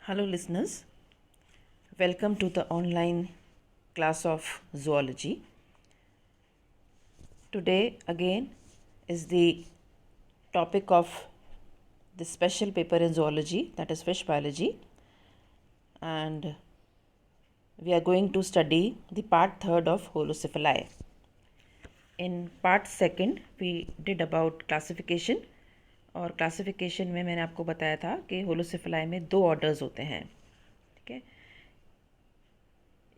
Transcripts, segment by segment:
Hello, listeners. Welcome to the online class of zoology. Today, again, is the topic of the special paper in zoology, that is fish biology, and we are going to study the part third of holocephali. In part second, we did about classification, और classification में मैंने आपको बताया था कि होलोसेफलाई में दो orders होते हैं. ठीक है,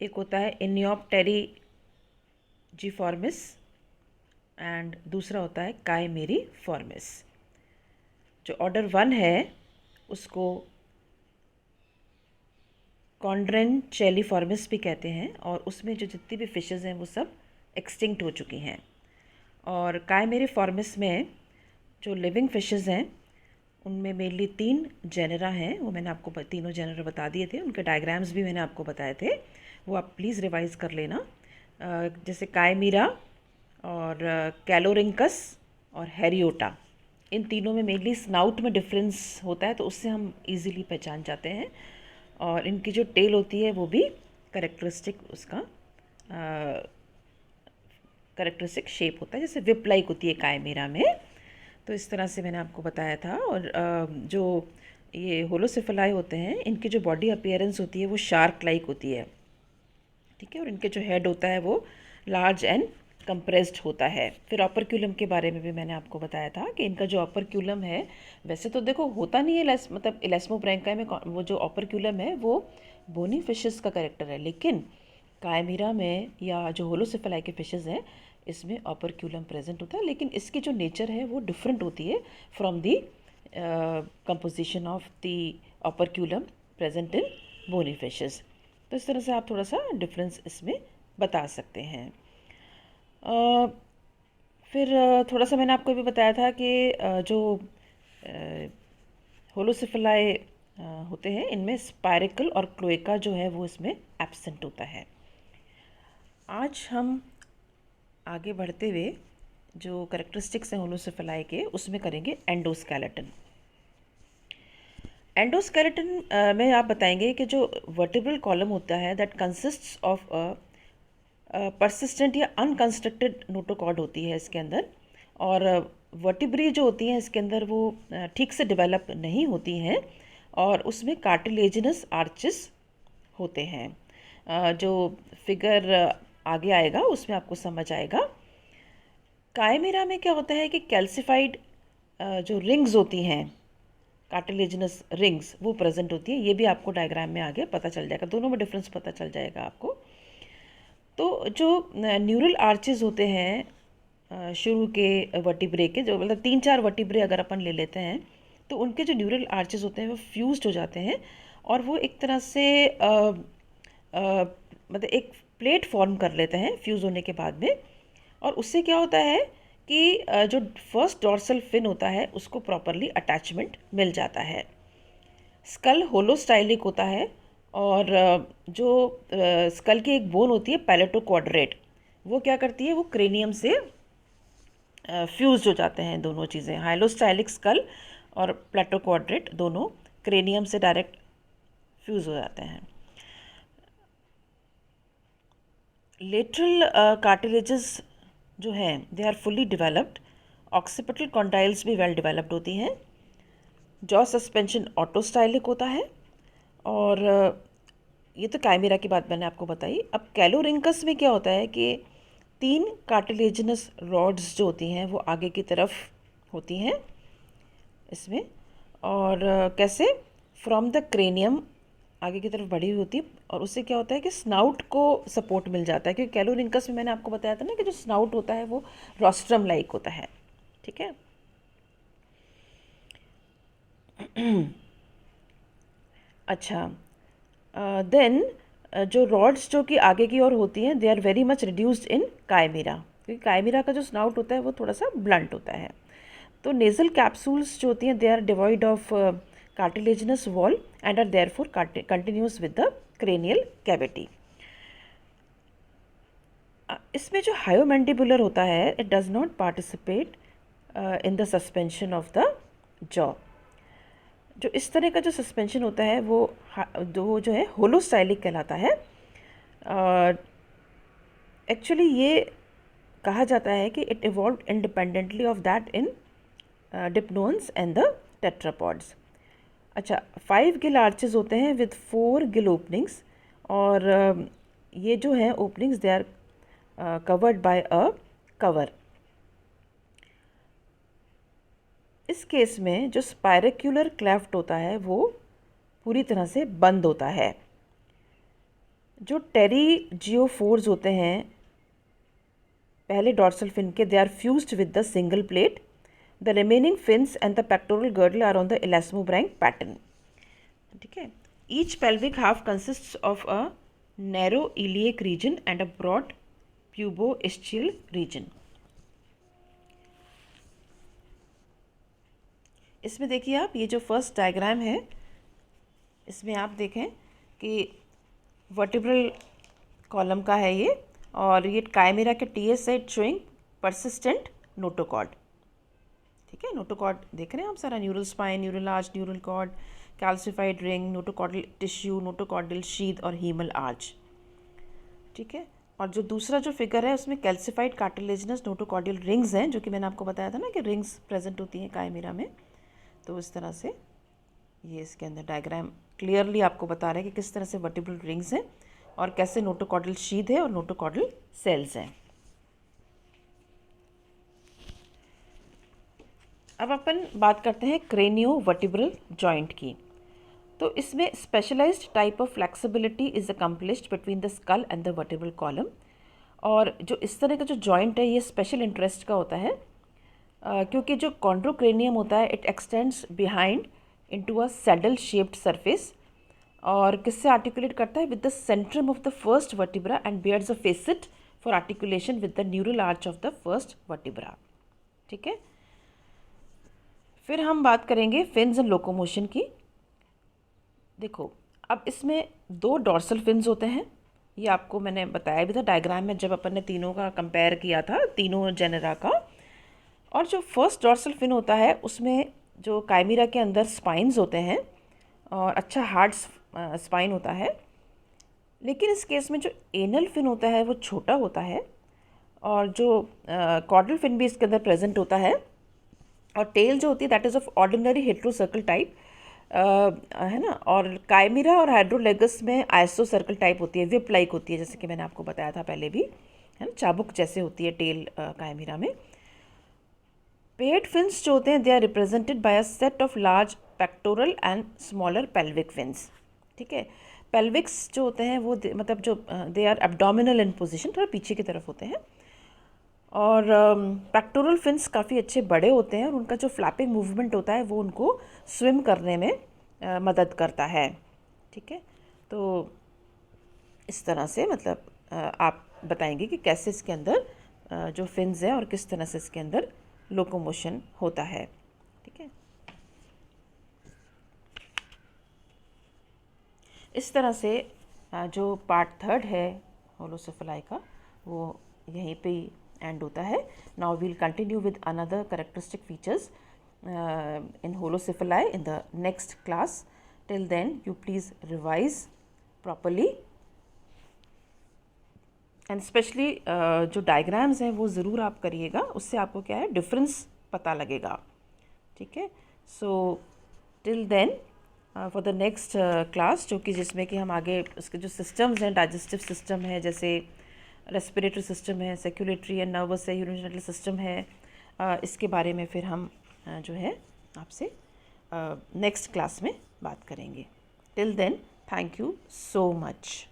एक होता है इनियोप्टेरिजिफॉर्मिस एंड दूसरा होता है काइमेरीफॉर्मिस. जो ऑर्डर 1 है उसको कॉन्ड्रेनचेलिफॉर्मिस भी कहते हैं, और उसमें जो जितनी भी फिशेज़ हैं वो सब एक्सटिंक्ट हो चुकी हैं. और काइमेरीफॉर्मिस में जो लिविंग फिशेज़ हैं उनमें मेनली 3 जेनरा हैं. वो मैंने आपको तीनों जेनरा बता दिए थे, उनके डायग्राम्स भी मैंने आपको बताए थे, वो आप प्लीज़ रिवाइज़ कर लेना. जैसे काइमीरा और कैलोरिंकस और हैरियोटा, इन तीनों में मेनली स्नाउट में डिफरेंस होता है, तो उससे हम इजीली पहचान जाते हैं. और इनकी जो टेल होती है वो भी करेक्टरिस्टिक उसका करेक्टरिस्टिक शेप होता है, जैसे विप लाइक होती है काइमेरा में. तो इस तरह से मैंने आपको बताया था. और जो ये होलोसेफलाई होते हैं इनकी जो बॉडी अपीयरेंस होती है वो शार्क लाइक होती है. ठीक है, और इनके जो हेड होता है वो लार्ज एंड कंप्रेस्ड होता है. फिर ऑपरक्यूलम के बारे में भी मैंने आपको बताया था कि इनका जो ऑपरक्यूलम है, वैसे तो देखो होता नहीं है मतलब इलेस्मोब्रैंका में वो जो ऑपरक्यूलम है वो बोनी फिशेस का करेक्टर है, लेकिन कायमीरा में या जो होलोसेफलाई के फिशेस हैं इसमें ऑपरक्यूलम प्रेजेंट होता है, लेकिन इसकी जो नेचर है वो डिफरेंट होती है from the composition of the operculum present in bony fishes. तो इस तरह से आप थोड़ा सा डिफरेंस इसमें बता सकते हैं. फिर थोड़ा सा मैंने आपको भी बताया था कि जो होलोसेफलाई होते हैं इनमें स्पायरिकल और क्लोएका जो है वो इसमें एब्सेंट होता है. आज हम आगे बढ़ते हुए जो करेक्टरिस्टिक्स हैं होलोसेफलाई के उसमें करेंगे एंडोस्केलेटन. एंडोस्केलेटन में आप बताएंगे कि जो वर्टिब्रल कॉलम होता है दैट कंसिस्ट्स ऑफ परसिस्टेंट या अनकंस्ट्रक्टेड नोटोकॉर्ड होती है इसके अंदर. और वर्टिब्री जो होती हैं इसके अंदर वो ठीक से डेवलप नहीं होती हैं, और उसमें कार्टिलेजिनस आर्चेस होते हैं. जो फिगर आगे आएगा उसमें आपको समझ आएगा. कायमेरा में क्या होता है कि कैल्सिफाइड जो रिंग्स होती हैं, कार्टिलेजिनस रिंग्स, वो प्रेजेंट होती है. ये भी आपको डायग्राम में आगे पता चल जाएगा, दोनों में डिफरेंस पता चल जाएगा आपको. तो जो न्यूरल आर्चेस होते हैं शुरू के वर्टिब्रे के, जो मतलब 3-4 वर्टिब्रे अगर अपन ले लेते हैं तो उनके जो न्यूरल आर्चेस होते हैं वो फ्यूज्ड हो जाते हैं, और वो एक तरह से मतलब एक प्लेट फॉर्म कर लेते हैं फ्यूज़ होने के बाद में. और उससे क्या होता है कि जो फर्स्ट डॉर्सल फिन होता है उसको प्रॉपरली अटैचमेंट मिल जाता है. स्कल होलोस्टाइलिक होता है, और जो स्कल की एक बोन होती है पैलेटो क्वाड्रेट, वो क्या करती है, वो क्रेनियम से फ्यूज हो जाते हैं. दोनों चीज़ें, हाइलोस्टाइलिक स्कल और प्लेटो क्वाड्रेट, दोनों क्रेनियम से डायरेक्ट फ्यूज हो जाते हैं. लेटरल कार्टिलेजेस जो हैं they are fully developed. Occipital condyles भी वेल डेवलप्ड होती हैं. जॉ सस्पेंशन ऑटोस्टाइलिक होता है. और ये तो कायमेरा की बात मैंने आपको बताई. अब कैलोरिंकस में क्या होता है कि 3 कार्टिलेजिनस रॉड्स जो होती हैं वो आगे की तरफ होती हैं इसमें. और कैसे, फ्रॉम द क्रेनियम आगे की तरफ बढ़ी हुई होती है, और उससे क्या होता है कि स्नाउट को सपोर्ट मिल जाता है, क्योंकि कैलोरिंकस में मैंने आपको बताया था ना कि जो स्नाउट होता है वो रोस्ट्रम लाइक होता है. ठीक है. अच्छा, देन जो रॉड्स जो कि आगे की ओर होती हैं they are very much reduced in chimaera, क्योंकि कायमेरा का जो स्नाउट होता है वो थोड़ा सा ब्लंट होता है. तो नेजल कैप्सूल्स जो होती हैं they are devoid of cartilaginous wall and are therefore continuous with the cranial cavity. इसमें जो हायोमैंडिबुलर होता है it does not participate in the suspension of the jaw. जो इस तरह का जो सस्पेंशन होता है वो जो है होलोस्टाइलिक कहलाता है। एक्चुअली ये कहा जाता है कि it evolve independently of that in dipnoans and the tetrapods. अच्छा, 5 गिल आर्चेस होते हैं विद 4 गिल ओपनिंग्स, और ये जो है openings they are covered by a cover. इस केस में जो स्पायरेक्युलर क्लेफ्ट होता है वो पूरी तरह से बंद होता है। जो टेरिजियोफोर्स होते हैं पहले डॉर्सल फिन के, they are fused with the single plate. The remaining fins and the pectoral girdle are on the elasmobranch pattern. ठीक है। Each pelvic half consists of a narrow iliac region and a broad puboischial region. इसमें देखिए आप, ये जो first diagram है इसमें आप देखें कि वर्टिब्रल कॉलम का है ये, और ये काइमेरा के TS side showing persistent notochord. ठीक है, नोटोकॉर्ड देख रहे हैं आप सारा, neural spine, neural arch, neural cord, calcified ring, notochordal tissue, notochordal sheath और हीमल आर्च। ठीक है, और जो दूसरा जो फिगर है उसमें कैल्सिफाइड कार्टिलेजिनस नोटोकॉर्डियल रिंग्स हैं, जो कि मैंने आपको बताया था ना कि रिंग्स प्रेजेंट होती हैं काइमेरा में। तो इस तरह से ये इसके अंदर डायग्राम क्लियरली आपको बता रहा है कि किस तरह से वर्टिब्रल रिंग्स हैं और कैसे नोटोकॉर्डल शीथ है और नोटोकॉर्डल सेल्स हैं। अब अपन बात करते हैं क्रेनियो वर्टिब्रल जॉइंट की। तो इसमें specialised type of flexibility is accomplished between the skull and the vertebral column. और जो इस तरह का जो जॉइंट है ये स्पेशल इंटरेस्ट का होता है, क्योंकि जो कॉन्ड्रोक्रेनियम होता है it extends behind into a saddle shaped surface, और किससे आर्टिकुलेट करता है, with the Centrum of the first vertebra and beards a face it for articulation with the neural arch of the first vertebra. ठीक है, फिर हम बात करेंगे फिन्स एंड लोकोमोशन की। देखो, अब इसमें 2 डॉर्सल फिन्स होते हैं, ये आपको मैंने बताया भी था डायग्राम में जब अपन ने तीनों का कंपेयर किया था, तीनों जेनेरा का। और जो फर्स्ट डॉर्सल फिन होता है उसमें जो काइमेरा के अंदर स्पाइन्स होते हैं और अच्छा हार्ड स्पाइन होता है, लेकिन इस केस में जो एनल फिन होता है वो छोटा होता है, और जो कॉर्डल फिन भी इसके अंदर प्रेजेंट होता है, और टेल जो होती है that is of ordinary hetero circle type, है ना। और काइमेरा और हाइड्रोलेगस में आइसो सर्कल टाइप होती है, विप लाइक होती है, जैसे कि मैंने आपको बताया था पहले भी, है ना, चाबुक जैसे होती है टेल काइमेरा में। पेड फिन्स जो होते हैं they are represented by a set of large pectoral and smaller pelvic fins. ठीक है, पेल्विक्स जो होते हैं वो मतलब जो they are abdominal in position, थोड़ा पीछे की तरफ होते हैं, और पेक्टोरल फिन्स काफ़ी अच्छे बड़े होते हैं, और उनका जो फ्लैपिंग मूवमेंट होता है वो उनको स्विम करने में मदद करता है। ठीक है, तो इस तरह से मतलब आप बताएंगे कि कैसे इसके अंदर जो फिन्स हैं और किस तरह से इसके अंदर लोकोमोशन होता है। ठीक है, इस तरह से जो पार्ट 3 है होलोसेफेलाई का वो यहीं पे एंड होता है। Now will continue with another characteristic features in Holocephali in the next class. Till then you please revise properly, and specially जो डायग्राम्स हैं वो ज़रूर आप करिएगा, उससे आपको क्या है डिफरेंस पता लगेगा। ठीक है, so till then for the next class, जो कि जिसमें कि हम आगे उसके जो सिस्टम्स हैं, डाइजेस्टिव सिस्टम है, जैसे रेस्पिरेटरी सिस्टम है, सर्कुलेटरी एंड नर्वस है, यूरिनरी सिस्टम है, इसके बारे में फिर हम जो है आपसे नेक्स्ट क्लास में बात करेंगे। Till then thank you so much.